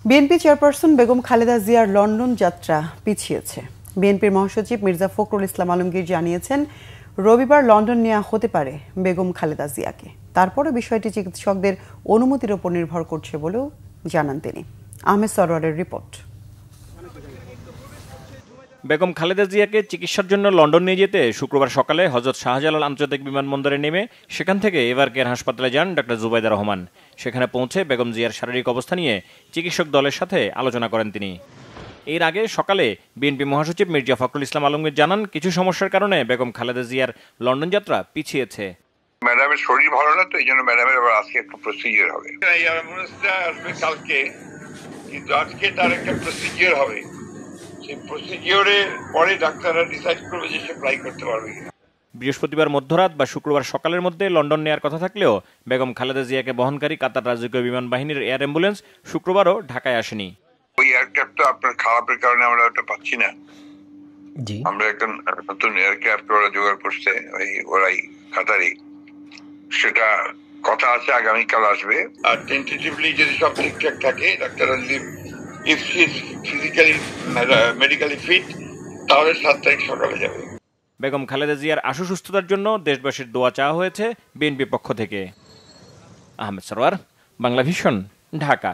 BNP chairperson Begum Khaleda জিয়ার London যাত্রা পিছিয়েছে। বিএনপির মহাসচিব মির্জা ফখরুল ইসলাম আলমগীর জানিয়েছেন, রবিবার লন্ডন নেওয়া হতে পারে বেগম খালেদা জিয়াকে। তারপরে বিষয়টি চিকিৎসকদের অনুমতির উপর নির্ভর করছে বলেও জানান তিনি। আহমেদ সরওয়ারের রিপোর্ট। বেগম খালেদা জিয়াকে চিকিৎসার জন্য লন্ডন নিয়ে যেতে শুক্রবার সকালে হযরত শাহজালাল আন্তর্জাতিক বিমানবন্দরে নেমে সেখান থেকে এভার কেয়ার হাসপাতালে যান ডক্টর জুবাইদা রহমান। সেখানে পৌঁছে বেগম জিয়ার শারীরিক অবস্থা নিয়ে চিকিৎসক দলের সাথে আলোচনা করেন তিনি। এর আগে সকালে বিএনপি মহাসচিব মির্জা ফখরুল ইসলাম আলমগীর জানান, কিছু সমস্যার কারণে বেগম খালেদা জিয়ার লন্ডন যাত্রা পিছিয়েছে। ম্যাডামের শরীর ভালো না, তো এই জন্য ম্যাডামের আবার আজকে একটা প্রসিজিওর হবে। এই অ্যাম্বুলেন্সটা আসবে কালকে, কিন্তু আজকে তার একটা প্রসিজিওর হবে। সেই প্রসিজিওরের পরে ডাক্তাররা ডিসাইড করবে যে সে ফ্লাই করতে পারবে কিনা। বৃহস্পতিবার মধ্যরাত বা শুক্রবার সকালের মধ্যে লন্ডন নেয়ার কথা থাকলেও বেগম খালেদা জিয়াকে বহনকারী কাতার রাজকীয় বিমান বাহিনীর এয়ার অ্যাম্বুলেন্স শুক্রবারও ঢাকায় আসেনি। ওই এয়ারক্রাফট তো আপনার খারাপের কারণে আমরা ওটা পাচ্ছি না। আমরা একটা নতুন এয়ারক্রাফট ওরা জোগাড় করছে, ওরাই কাতারি। সেটা কথা আছে আগামীকাল আসবে। আর টেন্টেটিভলি যদি সব ঠিকঠাক থাকে, doctor if she is physically medically fit, তাহলে 7 তারিখ সকালে যাবে। বেগম খালেদা জিয়ার আশু সুস্থতার জন্য দেশবাসীর দোয়া চাওয়া হয়েছে বিএনপি পক্ষ থেকে। আহমেদ সরওয়ার, বাংলা ভিশন, ঢাকা।